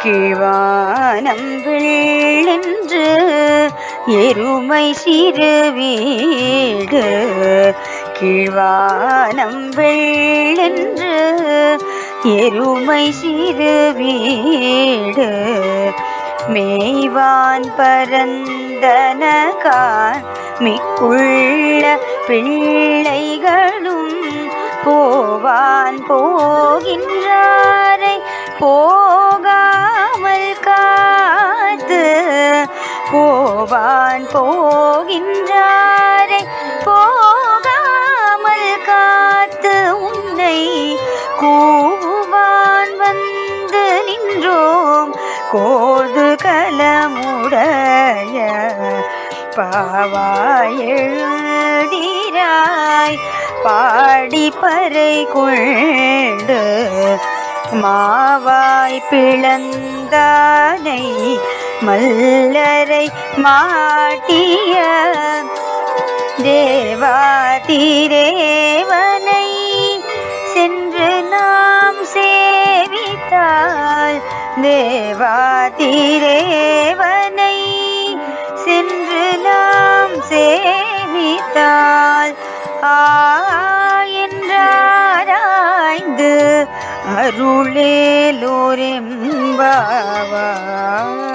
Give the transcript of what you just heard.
கீழ்வானம் வெள்ளென்று எருமை சிறு வீடு கீழ்வானம் வெள்ளென்று எருமை சிறு வீடு மேய்வான் பரந்தனகான் மிக்குள்ள பிள்ளைகளும் போவான் போகின்றாரை போகாமல் காத்து போவான் போகின்றாரை போகாமல் காத்து உன்னை கூவான் வந்து நின்றோம் கோது கலமுடைய பாவாய் எழுதிராய் பாடி பறை கொண்டு மாவாய் பிளந்தானை மல்லரை மாட்டிய தேவாதிரேவனை சென்று நாம் சேவித்தால் தேவாதிரேவனை சென்று நாம் சேவித்தால் என்றாராய்ந்து அருளேலோரெம்பாவாய்.